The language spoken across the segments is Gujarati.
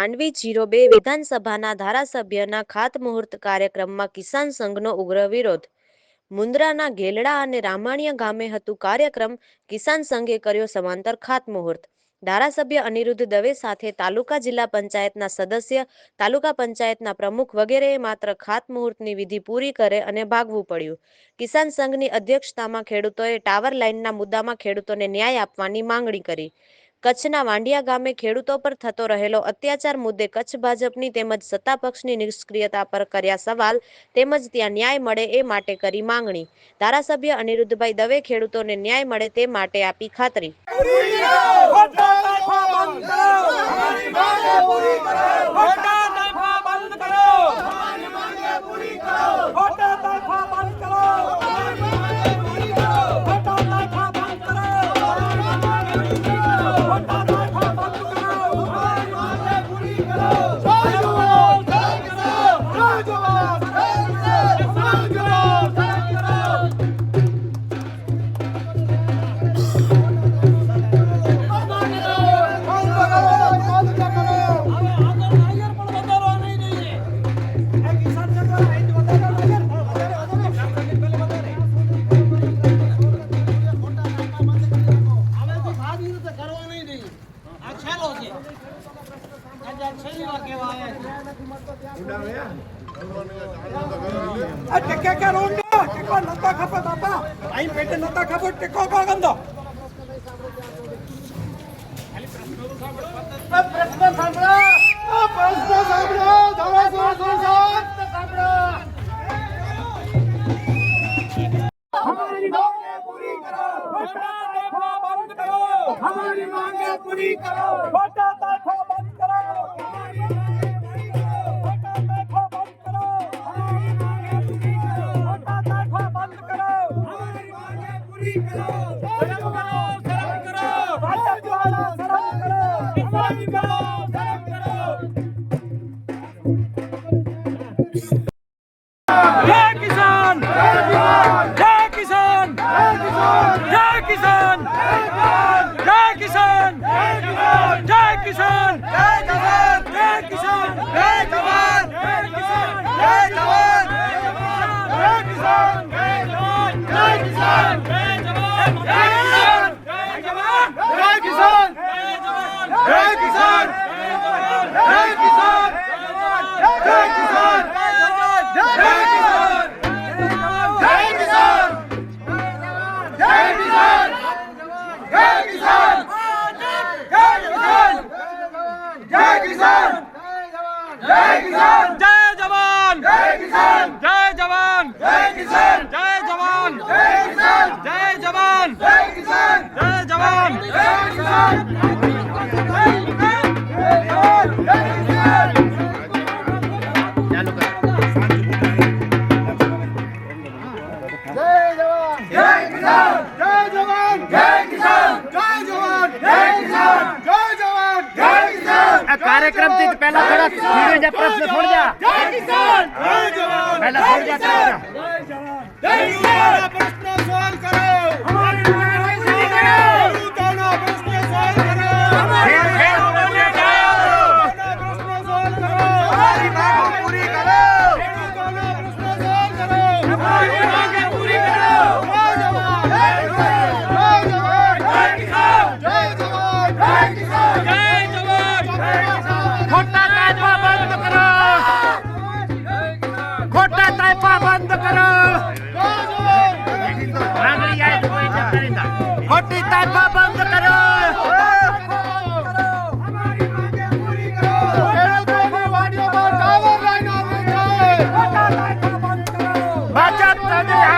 માંડવી 02 વિધાનસભાના ધારાસભ્યના ખાતમુહૂર્ત કાર્યક્રમમાં કિસાન સંઘનો ઉગ્ર વિરોધ. મુન્દ્રાના ગેલડા અને રામાણીયા ગામે હતું કાર્યક્રમ. કિસાન સંઘે કર્યો સમાંતર ખાતમુહૂર્ત. ધારાસભ્ય અનિરુદ્ધ દવે સાથે તાલુકા જિલ્લા પંચાયતના સદસ્ય, તાલુકા પંચાયતના પ્રમુખ વગેરેએ માત્ર ખાતમુહૂર્તની વિધિ પૂરી કરે અને ભાગવું પડ્યું. કિસાન સંઘની અધ્યક્ષતામાં ખેડૂતોએ ટાવર લાઇનના મુદ્દામાં ખેડૂતોને ન્યાય આપવાની માંગણી કરી. કચ્છના વાંડિયા ગામે ખેડૂતો પર થતો રહેલો અત્યાચાર મુદ્દે કચ્છ ભાજપની તેમજ સત્તાપક્ષની નિષ્ક્રિયતા પર કર્યા સવાલ તેમજ ત્યાં ન્યાય મળે એ માટે કરી માંગણી. ધારાસભ્ય અનિરુદ્ધભાઈ દવે ખેડૂતોને ન્યાય મળે તે માટે આપી ખાતરી. हमारी मांगे पूरी करो, वोटा दाखो बंद करो, वोटा दाखो बंद करो, हमारी मांगे पूरी करो, वोटा दाखो बंद करो, हमारी मांगे पूरी करो, शर्म करो, भाजपा वाला शर्म करो, किसान करो, शर्म करो। जय किसान, जय किसान, जय किसान, जय किसान, जय किसान, जय किसान, जय किसान, जय किसान, जय जवान, जय किसान, जय जवान, जय किसान, जय जवान, जय किसान, जय जवान, जय किसान, जय जवान, जय जवान, जय किसान, जय किसान, जय किसान, जय किसान, कार्यक्रम से पहला थोड़ा सीधे जा प्रश्न छोड़ जा। जय किसान, जय जवान, पहला छोड़ जा, जय किसान, प्रश्न सवाल करो, हमारी मांगे पूरी करो, दोनों प्रश्न सवाल करो, हमारी मांगे पूरी करो, प्रश्न सवाल करो, हमारी मांगे पूरी करो, दोनों प्रश्न सवाल करो, हमारी मांगे पूरी करो, जय जवान, जय जवान, जय किसान, जय जवान, जय किसान, जय जवान, जय किसान। खोटा ताइफा बंद करो, खोटा ताइफा बंद करो, मांगनी आए तो कोई चक्कर नहीं था। खोटी ताइफा बंद करो, हमारी मांगे पूरी करो, खेडूतों को वाडियों में टावर लाइन आनी चाहिए, खोटा ताइफा बंद करो, भाजप तभी है,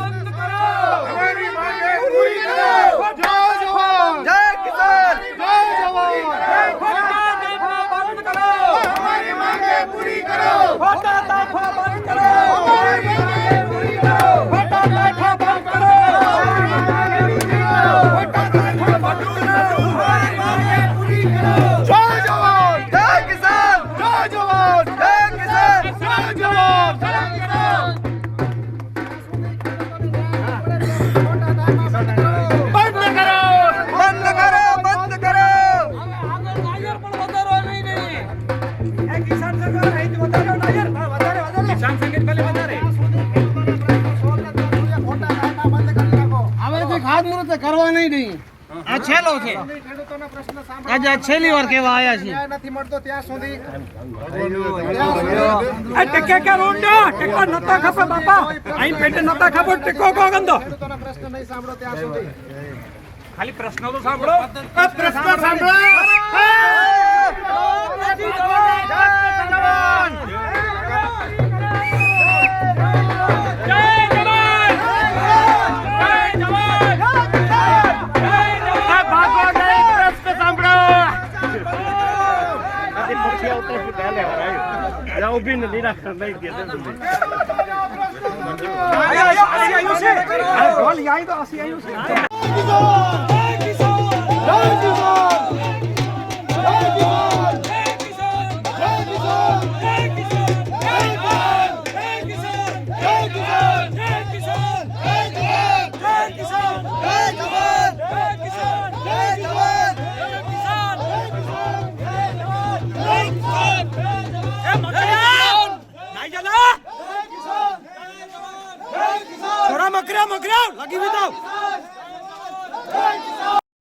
बंद करो, हमारी मांगे पूरी करो, जय जवान, जय किसान, जय जवान, खोटा ताइफा बंद करो, हमारी मांगे पूरी करो, खोटा ताइफा बंद करो, हमारी मांगे पूरी करो, खोटा ताइफा बंद करो, हमारी मांगे કરવા નહીં આ છેલ્લો છે આજે આ છેલ્લી વાર કેવા આયા છે નથી મળતો ત્યાં સુધી ટેકે કે રોંડા ટેકો નતા ખપે બાપા અહીં પેટે નતા ખબર ટેકો કો ગંદો ખેડૂતોના પ્રશ્ન નહીં સાંભળો ત્યાં સુધી ખાલી પ્રશ્નો તો સાંભળો પ્રશ્ન સાંભળો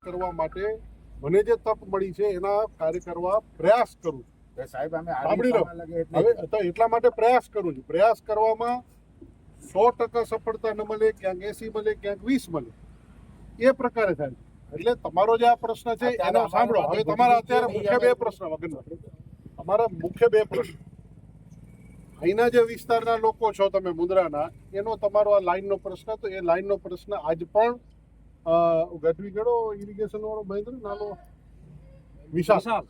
કરવા માટે મને જે તક મળી છે એના કાર્ય કરવા પ્રયાસ કરું સાહેબ અમે સાંભળી લો હવે તો એટલા માટે પ્રયાસ કરું છું પ્રયાસ કરવામાં 100% સફળતા ન મળે ક્યાંક 80 મળે ક્યાંક 20 મળે એ પ્રકારે થાય એટલે તમારો જે આ પ્રશ્ન છે એનો સાંભળો હવે તમારા અત્યારે મુખ્ય બે પ્રશ્ન વગરના તમારા મુખ્ય બે પ્રશ્ન અહીંના જે વિસ્તારના લોકો છો તમે મુંદ્રાના એનો તમારો આ લાઈનનો પ્રશ્ન તો એ લાઈનનો પ્રશ્ન આજ પણ ગઢવી ગયો ઇરિગેશન વાળો મહેન્દ્ર નાનો વિશાલ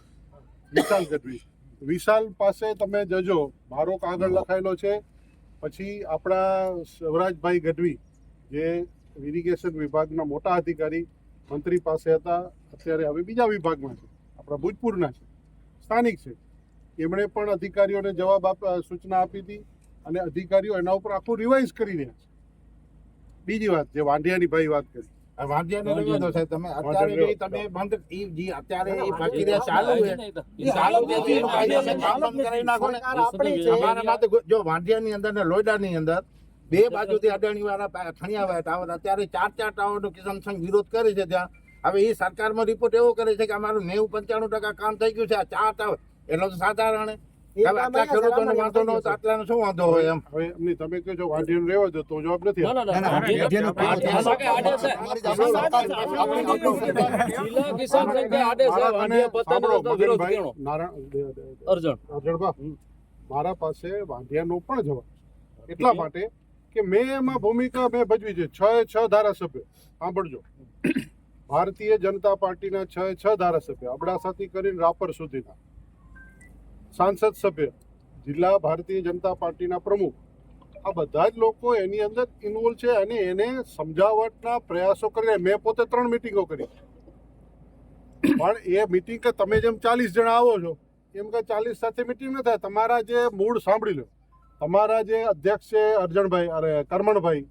ગઢવી વિશાલ પાસે તમે જજો મારો કાગળ લખાયેલો છે પછી આપણા શિવરાજભાઈ ગઢવી જે ઇરિગેશન વિભાગના મોટા અધિકારી મંત્રી પાસે હતા અત્યારે હવે બીજા વિભાગમાં છે આપણા ભૂજપુરના છે સ્થાનિક છે એમણે પણ અધિકારીઓને જવાબ સૂચના આપી હતી અને અધિકારીઓ એના ઉપર આખું રિવાઇઝ કરી રહ્યા છે બીજી વાત જે વાંઢિયાની ભાઈ વાત કરી વાંધ્યાને રહેવા દો સાહેબ તમે અત્યારે બી તમે બંધ ઈ અત્યારે ઈ પ્રક્રિયા ચાલુ છે ઈ ચાલુ છે તો એનું કાયદો અમે કામ બંધ કરાવી નાખો ને અમારા માટે જો વાંધ્યાની અંદર ને લોયડાની અંદર બે બાજુથી અડાણી વાળા ખણિયા ટાવર અત્યારે 4 ટાવરનો કિસાન સંઘ વિરોધ કરે છે ત્યાં હવે એ સરકારમાં રિપોર્ટ એવો કરે છે કે અમારું 90-95% કામ થઈ ગયું છે આ 4 ટાવર એટલો તો સાધારણ હવે આટલા ખેડૂતોનો વાંધો ન હતો આટલાનો શું વાંધો હોય એમ હવે એમની તમે કહો છો વાંઢિયાને રહેવા દો તો જવાબ નથી મારા પાસે વાંઢિયાનો પણ જવાબ એટલા માટે કે મેં એમાં ભૂમિકા મેં ભજવી છે 6 ધારાસભ્ય સાંભળજો ભારતીય જનતા પાર્ટીના 6 ધારાસભ્ય અબડાસાથી કરીને રાપર સુધીના સાંસદ સભ્ય જિલ્લા ભારતીય જનતા પાર્ટીના પ્રમુખ આ બધા જ લોકો એની અંદર ઇન્વોલ્વ છે અને એને સમજાવટના પ્રયાસો કરીને મેં પોતે 3 મિટિંગો કરી પણ એ મિટિંગ કે તમે જેમ 40 જણા આવો છો એમ કે 40 સાથે મિટિંગ ન થાય તમારા જે મૂળ સાંભળી લો તમારા જે અધ્યક્ષ છે અર્જણભાઈ અરે કરમણભાઈ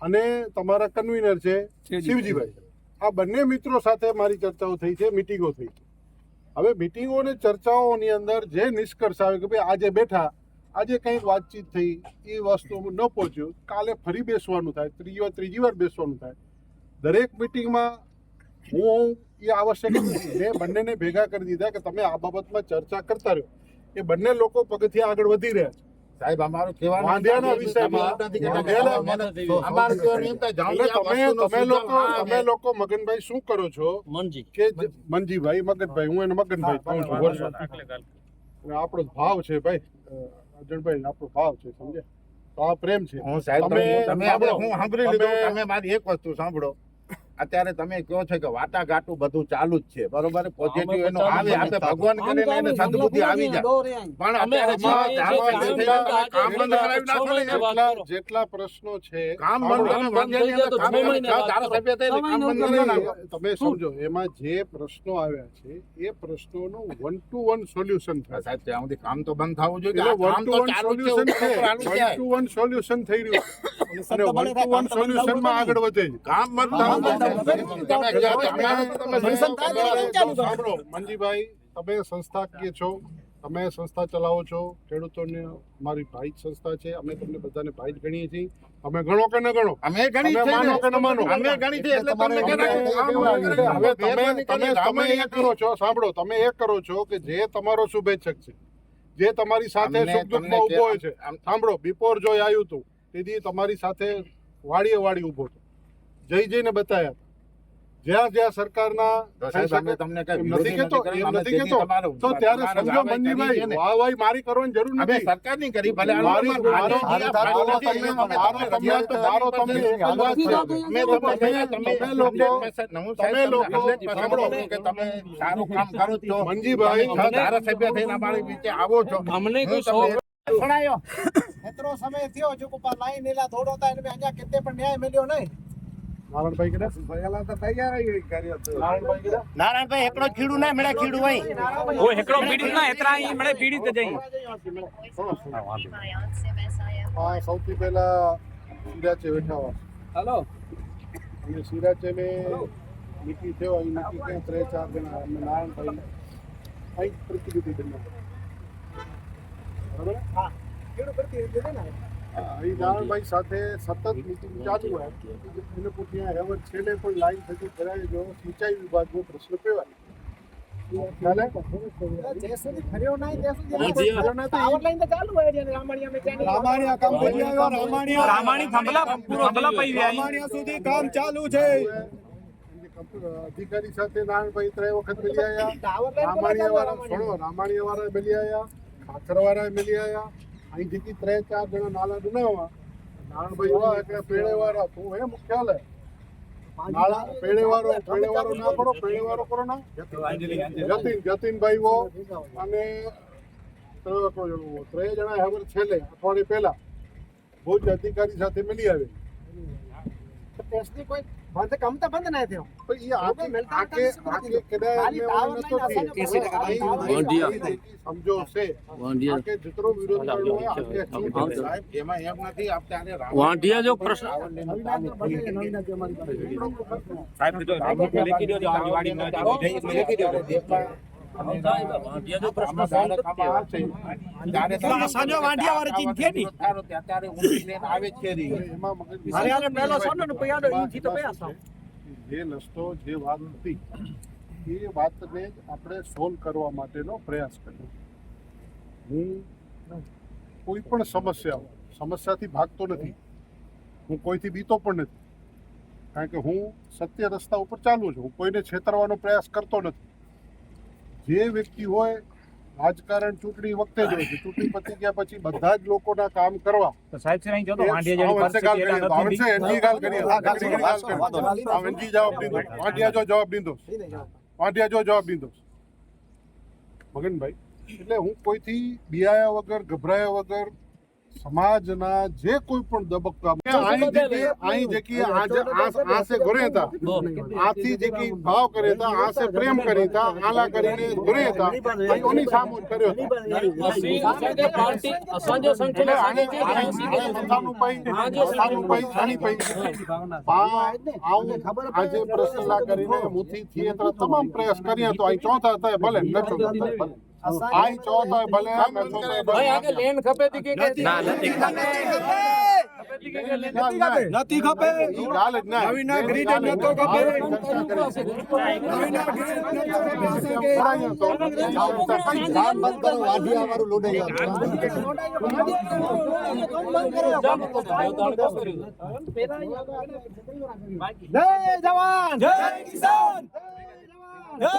અને તમારા કન્વીનર છે શિવજીભાઈ આ બંને મિત્રો સાથે મારી ચર્ચાઓ થઈ છે મિટિંગો થઈ છે હવે મિટિંગો અને ચર્ચાઓની અંદર જે નિષ્કર્ષ આવે કે ભાઈ આજે બેઠા આજે કંઈક વાતચીત થઈ એ વસ્તુ ન પહોંચ્યું કાલે ફરી બેસવાનું થાય ત્રીજી વાર બેસવાનું થાય દરેક મિટિંગમાં હું એ આવશ્યક નથી મેં બંનેને ભેગા કરી દીધા કે તમે આ બાબતમાં ચર્ચા કરતા રહ્યો એ બંને લોકો પગથિયા આગળ વધી રહ્યા છે સાહેબ અમારું કહેવાનું વાંઢિયાના વિષયમાં તમે લોકો મગનભાઈ શું કરો છો કે મનજીભાઈ મગનભાઈ હું એને મગનભાઈ કહું છું વર્ષો આપણો ભાવ છે ભાઈ અર્જણભાઈ આપણો ભાવ છે સમજે તો આ પ્રેમ છે હું સાહેબ તમે આપણે હું સાંભળી લીધું તમે મારી એક વસ્તુ સાંભળો અત્યારે તમે કહો છો કે વાટાઘાટું બધું ચાલુ જ છે બરોબર પોઝિટિવ એનો આવે આપણે ભગવાન કરીને એને સદબુદ્ધિ આવી જાય પણ અત્યારે જેટલા પ્રશ્નો છે કામ બંધ તમે સમજો એમાં જે પ્રશ્નો આવ્યા છે એ પ્રશ્નોનું 1-to-1 સોલ્યુશન થાય સાહેબ ત્યાં સુધી કામ તો બંધ થવું જોઈએ એટલે 1-to-1 સોલ્યુશન છે 1-to-1 સોલ્યુશન થઈ રહ્યું છે અને 1-to-1 સોલ્યુશનમાં આગળ વધે છે કામ બંધ મનજીભાઈ તમે સંસ્થાકીય છો તમે સંસ્થા ચલાવો છો ખેડૂતોને અમારી ભાઈ સંસ્થા છે અમે તમને બધાને ભાઈ જ ગણીએ છીએ અમે ગણો કે ન ગણો? અમે ગણી તમે છે માનો કે ન માનો? અમે ગણી છે એટલે તમને હવે તમે એ કરો છો, સાંભળો, તમે એ કરો છો કે જે તમારો શુભેચ્છક છે, જે તમારી સાથે અમને સુખ દુઃખમાં તમને ઊભો હોય છે, સાંભળો, બિફોર જોઈ આવ્યું હતું તેથી તમારી સાથે વાડી ઊભો હતો, જઈને બતાવ્યા હતા. જ્યાં જ્યાં સરકારના તમને એમ નથી કહેતો, તો ત્યારે સમજો મનજીભાઈ, વાહ મારી કરવાની જરૂર નથી. સરકાર ની કરી ભલે તમે સારું કામ કરો છો મનજીભાઈ, ધારાસભ્ય થઈને અમારી નીચે આવો છો. અમને કોઈ એટલો સમય થયો જો કે લાઈન એલા થોડો હતા એને અહીંયા કેતે પણ ન્યાય મળ્યો નહીં. નારાયણભાઈ કીધા નારાયણભાઈ કીધા નારાયણભાઈ એકડો ખીડું ના મળે, ખીડું હોય કોઈ હેકડો પીડિત ના એતરા અહીં મળે પીડિત જઈ હા, સૌથી પહેલા સિરાજે બેઠા હોય હેલો અને સિરાજે ને નીતિ થયો અહીં નીતિ ક્યાં 3-4 જણા અને નારાયણભાઈ અહીં પ્રતિનિધિ બન્યા. બરાબર? હા કેડું કરતી હતી ને અહીં નારાયણભાઈ સાથે સતત મીટિંગ ચાલુ હોય. એને પૂછ્યા હેવન છેલ્લે કોઈ લાઈન થતી કરાવી જો સિંચાઈ વિભાગનો પ્રશ્ન કહેવાય. ખ્યાલ હે? જે સુધી ફર્યો નહીં તે સુધી ફર્યો નહીં તો પાવર લાઈન તો ચાલુ હોય છે રામાણીયા મે ક્યાં રામાણીયા કામ કરી આવ્યો. રામાણી થંભલા પઈ રામાણીયા સુધી કામ ચાલુ છે. અધિકારી સાથે નારાયણભાઈ 3 વખત મિલી આવ્યા. રામાણીયા વાળા છોડો, રામાણીયા વાળા મિલી આવ્યા, ખાખર વાળા મિલી આવ્યા. અહીં જેથી 3-4 જણા નાલા બનાવવા. નારાયણભાઈ એવા એટલે પેડે વાળા તું હે મુખ્યાલય નાળા પેડે વાળો ના કરો, પેડે વાળો કરો ના. જતીનભાઈ વો અને 3 જણા હવે છેલ્લે અઠવાડિયે પહેલા ભુજ અધિકારી સાથે મિલી આવે. ટેસ્ટની કોઈ બંધ કામ તો બંધ નહીં થયો. પણ એ આકે કદાચ સમજો છે આકે જેટલો વિરોધ કરવો હોય આકે સાહેબ એમાં એમ નથી અત્યારે વાંઢિયા જો પ્રશ્ન સાહેબ તો લેખી દેજો આ દિવાળી ના લેખી દેજો વાંઢિયા જો પ્રશ્ન સોલ્વ સાંજો વાંઢિયા વાળી ચીજ છે ની અત્યારે ઊંઘી આવે છે રી એમાં મગજ મારે આને પહેલો સોનો ને પયાડો ઈથી તો પયા સાવ. જે નસ્તો જે વાત હતી એ વાતને જ આપણે સોલ્વ કરવા માટેનો પ્રયાસ કર્યો. હું કોઈ પણ સમસ્યાથી ભાગતો નથી, હું કોઈથી બીતો પણ નથી, કારણ કે હું સત્ય રસ્તા ઉપર ચાલું છું. હું કોઈને છેતરવાનો પ્રયાસ કરતો નથી. જે વ્યક્તિ હોય રાજકારણ ચૂંટણી વખતે જ હોય છે, ચૂંટણી પતી ગયા પછી બધા જ લોકોના કામ કરવા. તો સાહેબ છે અહીં જો તો વાંઢિયા જેવી વાંઢિયા જવાબ દીધો મગનભાઈ. એટલે હું કોઈથી બિયાયા વગર, ગભરાયા વગર સમાજના જે કોઈ પણ તબક્કા અહીં જેકી આસે ઘરે હતા, આથી જેકી ભાવ કરે હતા, આસે પ્રેમ કરી હતા, આલા કરીને ઘરે હતા, એની સામુ કર્યો આજે પ્રશ્ન કરીને મુથી થિયેટર તમામ પ્રયાસ કર્યા તો અહીં ચોથા થાય ભલે ન ચોથા થાય ભલે આઈ ચોથા ભલે ભાઈ આગે લેન ખપે તી કે ના નથી નથી ખપે ઈ ગાલ જ ના નવીના ગ્રીડ નતો ખપે નવીના ગ્રીડ નતો ખપે કામ બંધ કરો વાઢિયા વાળું લોડાઈ જય જવાન જય કિસાન જય